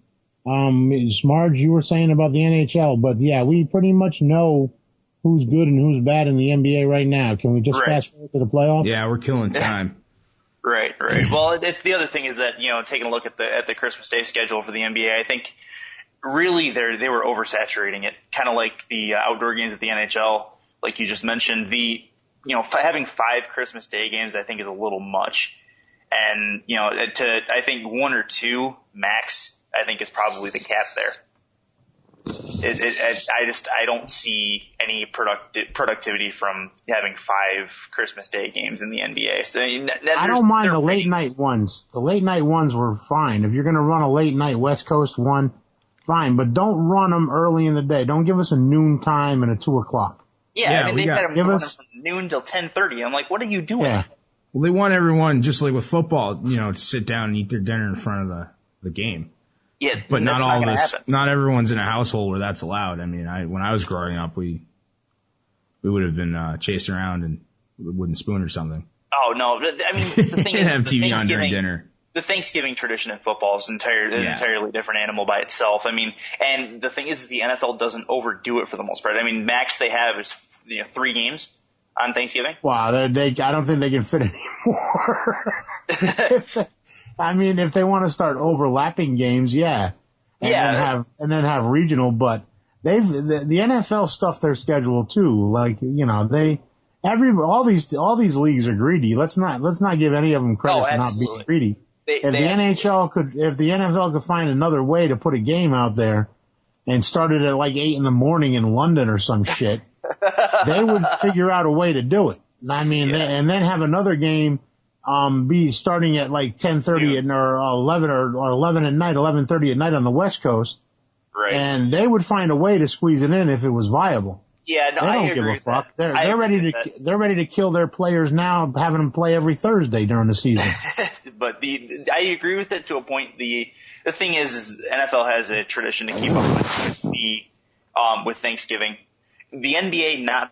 Smarge, you were saying about the NHL, but yeah, we pretty much know who's good and who's bad in the NBA right now. Can we just fast forward to the playoffs? Yeah, we're killing time. Right. Well, the other thing is that, taking a look at the Christmas Day schedule for the NBA, I think really they were oversaturating it, kind of like the outdoor games at the NHL, like you just mentioned. Having 5 Christmas Day games, I think, is a little much. And, I think 1 or 2 max, I think, is probably the cap there. I don't see any productivity from having 5 Christmas Day games in the NBA. So I don't mind the late night ones. The late night ones were fine. If you're going to run a late night West Coast one, fine. But don't run them early in the day. Don't give us a noon time and a 2 o'clock. Yeah, I mean, they've got them running from noon till 10:30. I'm like, what are you doing? Yeah. Well, they want everyone, just like with football, to sit down and eat their dinner in front of the game. Yeah, but not everyone's in a household where that's allowed. I mean, when I was growing up, we would have been chased around and with a wooden spoon or something. Oh no! I mean, the thing is, have TV on during dinner. The Thanksgiving tradition in football is an entirely different animal by itself. I mean, and the thing is, the NFL doesn't overdo it for the most part. I mean, max they have is 3 games on Thanksgiving. Wow, I don't think they can fit any more. I mean, if they want to start overlapping games, and then have regional, but the NFL stuffed their schedule too. Like, all these leagues are greedy. Let's not give any of them credit for not being greedy. If the NFL could find another way to put a game out there and start it at like 8 in the morning in London or some shit, they would figure out a way to do it. I mean, and then have another game be starting at like 10:30 or 11 or 11 at night, 11:30 at night on the West Coast. Right. And they would find a way to squeeze it in if it was viable. Yeah, no, they don't give a fuck. They're ready to kill their players now, having them play every Thursday during the season. But I agree with it to a point. the thing is the NFL has a tradition to keep up with Thanksgiving. The NBA not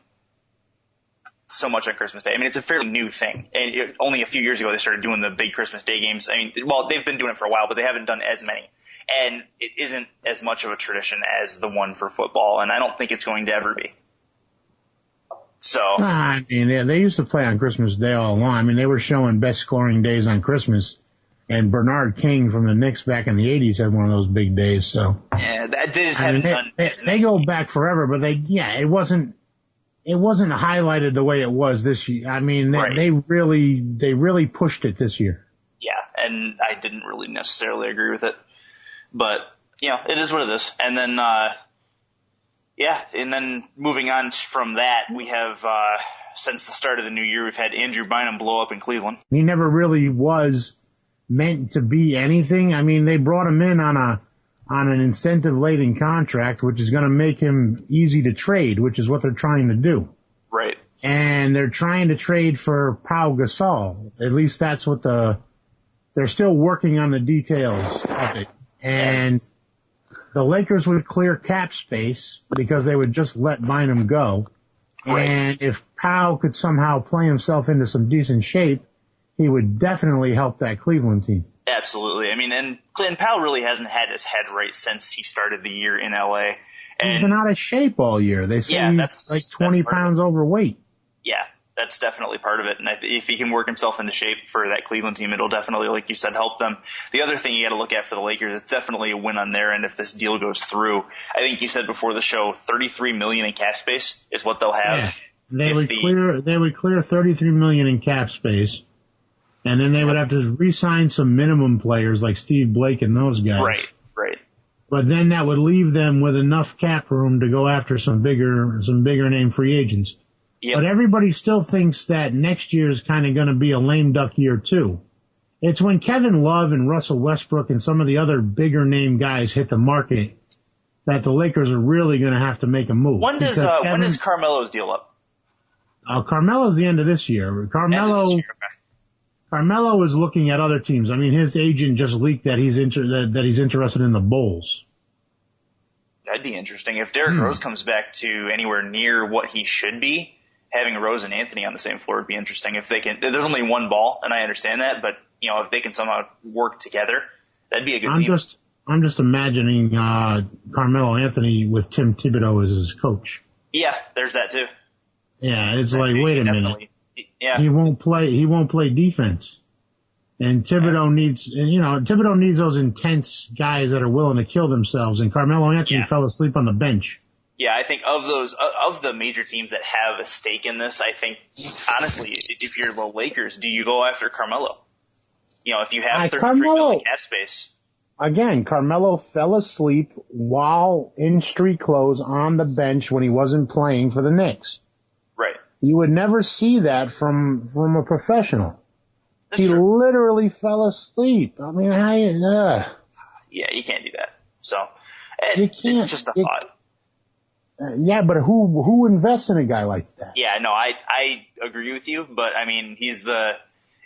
so much on Christmas Day. I mean, it's a fairly new thing. And only a few years ago they started doing the big Christmas Day games. I mean, well, they've been doing it for a while, but they haven't done as many. And it isn't as much of a tradition as the one for football, and I don't think it's going to ever be. So I mean, they used to play on Christmas Day all along. I mean, they were showing best scoring days on Christmas, and Bernard King from the Knicks back in the 80s had one of those big days. So yeah, they just haven't done. They go back forever, but it wasn't highlighted the way it was this year. I mean, they really pushed it this year. Yeah, and I didn't really necessarily agree with it. But, it is what it is. And then, moving on from that, we have, since the start of the new year, we've had Andrew Bynum blow up in Cleveland. He never really was meant to be anything. I mean, they brought him in on an incentive-laden contract, which is going to make him easy to trade, which is what they're trying to do. Right. And they're trying to trade for Pau Gasol. At least that's what they're still working on the details of it. And the Lakers would clear cap space because they would just let Bynum go. Right. And if Powell could somehow play himself into some decent shape, he would definitely help that Cleveland team. Absolutely. I mean, and Clinton Powell really hasn't had his head right since he started the year in LA. And he's been out of shape all year. They say he's like 20 pounds overweight. Yeah, that's definitely part of it. And if he can work himself into shape for that Cleveland team, it'll definitely, like you said, help them. The other thing you got to look at for the Lakers, it's definitely a win on their end if this deal goes through. I think you said before the show, $33 million in cap space is what they'll have. Yeah. They would clear $33 million in cap space, and then they would have to re-sign some minimum players like Steve Blake and those guys. Right. But then that would leave them with enough cap room to go after some bigger name free agents. Yep. But everybody still thinks that next year is kind of going to be a lame duck year too. It's when Kevin Love and Russell Westbrook and some of the other bigger name guys hit the market that the Lakers are really going to have to make a move. When does Carmelo's deal up? Carmelo's the end of this year. Carmelo is looking at other teams. I mean, his agent just leaked that he's interested in the Bulls. That'd be interesting. If Derrick Rose comes back to anywhere near what he should be, having Rose and Anthony on the same floor would be interesting. If they can, there's only one ball, and I understand that, but if they can somehow work together, that'd be a good team. I'm just imagining Carmelo Anthony with Tim Thibodeau as his coach. Yeah, there's that too. Yeah, it's like, wait a minute. Yeah. He won't play defense. And Thibodeau needs those intense guys that are willing to kill themselves, and Carmelo Anthony fell asleep on the bench. Yeah, I think of the major teams that have a stake in this, I think, honestly, if you're the Lakers, do you go after Carmelo? If you have $33 million cap space. Again, Carmelo fell asleep while in street clothes on the bench when he wasn't playing for the Knicks. Right. You would never see that from a professional. That's he true. literally fell asleep. I mean, yeah, you can't do that. So, you can't. It's just a thought. Yeah, but who invests in a guy like that? Yeah, no, I agree with you, but I mean,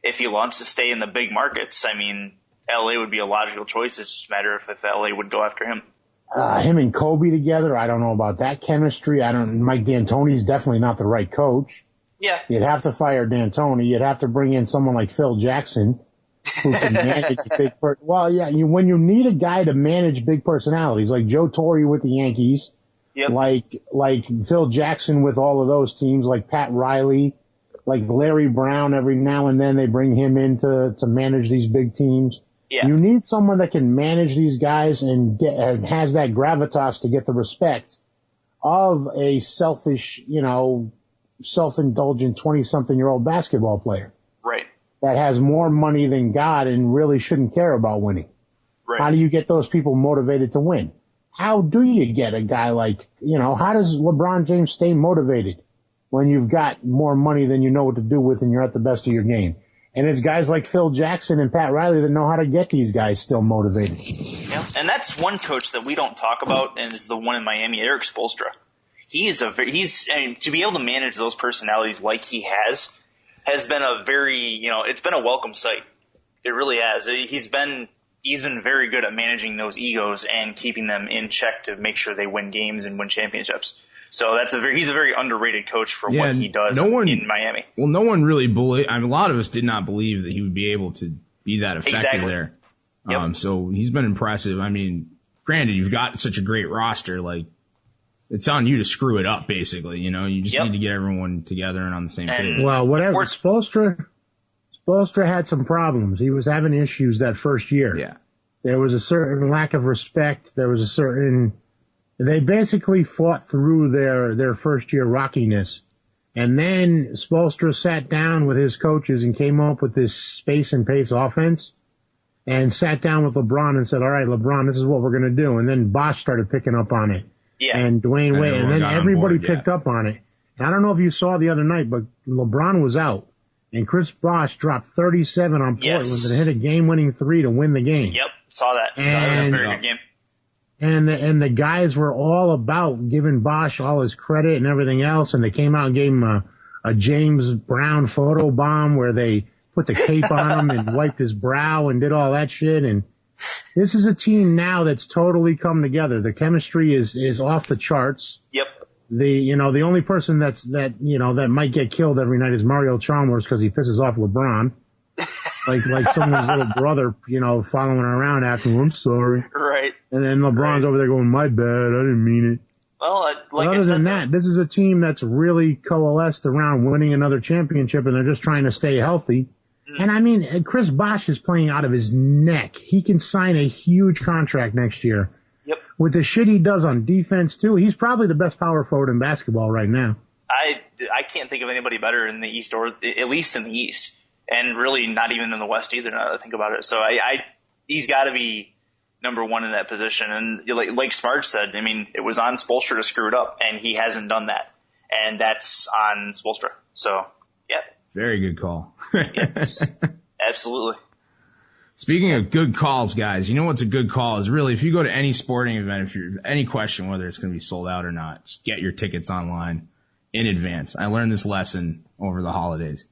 if he wants to stay in the big markets, I mean, LA would be a logical choice. It's just a matter of if LA would go after him. Him and Kobe together, I don't know about that chemistry. Mike D'Antoni's definitely not the right coach. Yeah. You'd have to fire D'Antoni. You'd have to bring in someone like Phil Jackson who can manage when you need a guy to manage big personalities, like Joe Torre with the Yankees, yep. like Phil Jackson with all of those teams, like Pat Riley, like Larry Brown, every now and then they bring him in to manage these big teams. Yeah. You need someone that can manage these guys and has that gravitas to get the respect of a selfish, self-indulgent 20-something-year-old basketball player. Right. That has more money than God and really shouldn't care about winning. Right. How do you get those people motivated to win? How do you get a guy like, how does LeBron James stay motivated when you've got more money than you know what to do with and you're at the best of your game? And it's guys like Phil Jackson and Pat Riley that know how to get these guys still motivated. Yeah, and that's one coach that we don't talk about, and is the one in Miami, Eric Spoelstra. To be able to manage those personalities like he has been a very, it's been a welcome sight. It really has. He's been he's been very good at managing those egos and keeping them in check to make sure they win games and win championships. So he's a very underrated coach for what he does in Miami. Well, no one really a lot of us did not believe that he would be able to be that effective there. Yep. So he's been impressive. I mean, granted, you've got such a great roster, like, it's on you to screw it up, basically. You know, you just need to get everyone together and on the same page. Well, whatever. Spoelstra had some problems. He was having issues that first year. Yeah. There was a certain lack of respect. They basically fought through their first year rockiness. And then Spoelstra sat down with his coaches and came up with this space and pace offense and sat down with LeBron and said, all right, LeBron, this is what we're going to do. And then Bosh started picking up on it. Yeah. And Dwayne Wade. And then everybody picked up on it. And I don't know if you saw the other night, but LeBron was out. And Chris Bosh dropped 37 on Portland and hit a game-winning 3 to win the game. Yep, saw that. That was a very good game. And the guys were all about giving Bosh all his credit and everything else. And they came out and gave him a James Brown photo bomb where they put the cape on him and wiped his brow and did all that shit. And this is a team now that's totally come together. The chemistry is off the charts. Yep. The only person that might get killed every night is Mario Chalmers because he pisses off LeBron. like someone's little brother, following around after him, I'm sorry. Right. And then LeBron's over there going, my bad, I didn't mean it. Well, other than that, this is a team that's really coalesced around winning another championship, and they're just trying to stay healthy. And I mean, Chris Bosh is playing out of his neck. He can sign a huge contract next year. Yep. With the shit he does on defense too, he's probably the best power forward in basketball right now. I can't think of anybody better in the East, or at least in the East, and really not even in the West either. Now that I think about it, so he's got to be number one in that position. And like Smarge said, I mean, it was on Spoelstra to screw it up, and he hasn't done that, and that's on Spoelstra. So yeah. Very good call. Yes, absolutely. Speaking of good calls, guys, you know what's a good call is really if you go to any sporting event, if you're any question whether it's going to be sold out or not, just get your tickets online in advance. I learned this lesson over the holidays.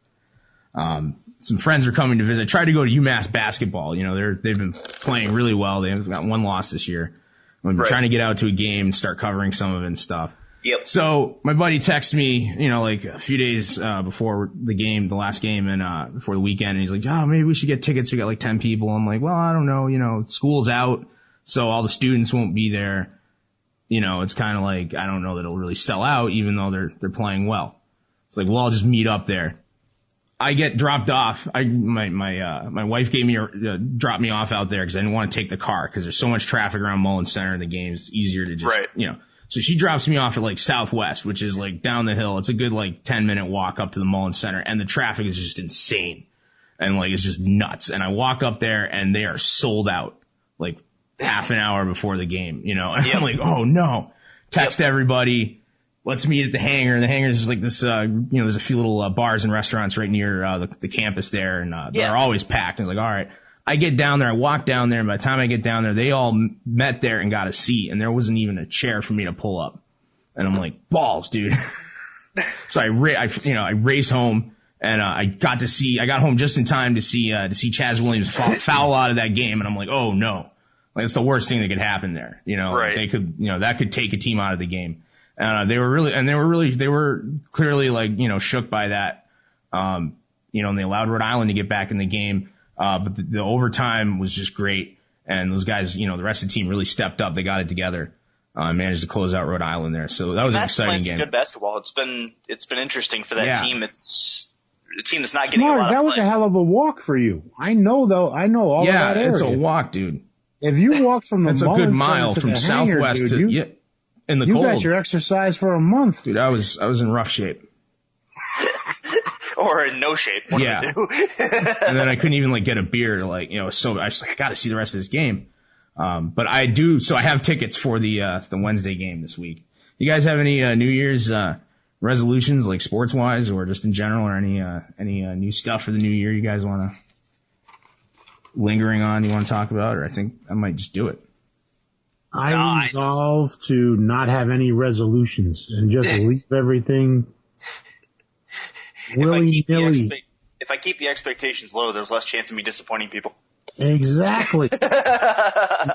Some friends are coming to visit. I tried to go to UMass basketball. They've been playing really well. They've got one loss this year. I've been trying to get out to a game and start covering some of it and stuff. Yep. So my buddy texted me, like a few days before the last game, and before the weekend, and he's like, "Oh, maybe we should get tickets. We got like 10 people." I'm like, "Well, I don't know. School's out, so all the students won't be there. It's kind of like I don't know that it'll really sell out, even though they're playing well." It's like, "Well, I'll just meet up there." I get dropped off. My wife dropped me off out there because I didn't want to take the car because there's so much traffic around Mullins Center in the game. It's easier to just So she drops me off at like Southwest, which is like down the hill. It's a good like 10-minute walk up to the Mullins Center, and the traffic is just insane. And like it's just nuts. And I walk up there and they are sold out like half an hour before the game, And I'm like, oh no. Text everybody. Let's meet at the hangar. And the hangar is just like this, there's a few little bars and restaurants right near the campus there, and they're always packed. And it's like, all right. I get down there, I walk down there, and by the time I get down there, they all met there and got a seat, and there wasn't even a chair for me to pull up. And I'm like, balls, dude. So I race home, and I got home just in time to see Chaz Williams foul out of that game, and I'm like, oh no. Like, it's the worst thing that could happen there. Right. They could, that could take a team out of the game. And they were clearly like, shook by that. And they allowed Rhode Island to get back in the game. But the overtime was just great. And those guys, the rest of the team really stepped up. They got it together, managed to close out Rhode Island there. So that was an exciting game. Good basketball. It's been interesting for that team. It's a team that's not getting a lot of play. That was a hell of a walk for you. I know all of that area. Yeah, it's a walk, dude. If you walk from the It's a good mile from Southwest to in the cold. You got your exercise for a month. Dude, I was in rough shape. Or in no shape. One of the two. And then I couldn't even get a beer. So I was like, I got to see the rest of this game. But I do. So I have tickets for the Wednesday game this week. You guys have any New Year's resolutions, like sports wise, or just in general, or any new stuff for the new year you guys want to lingering on? You want to talk about, or I think I might just do it. I resolve to not have any resolutions and just leave everything. Willy-nilly. If I keep the expectations low, there's less chance of me disappointing people. Exactly.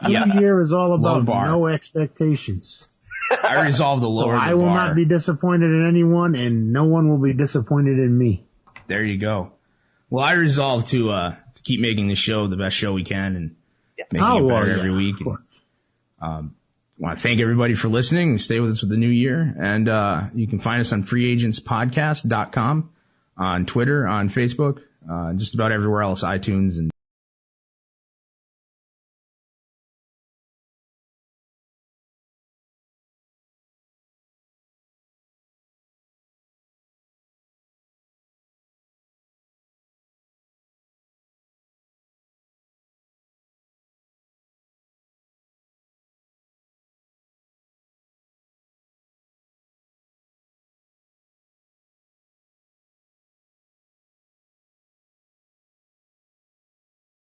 New Year is all about no expectations. I resolved to lower the bar. So I will not be disappointed in anyone, and no one will be disappointed in me. There you go. Well, I resolved to keep making the show the best show we can and making it better every week. And, want to thank everybody for listening and stay with us with the new year. And you can find us on freeagentspodcast.com, on Twitter, on Facebook, just about everywhere else, iTunes and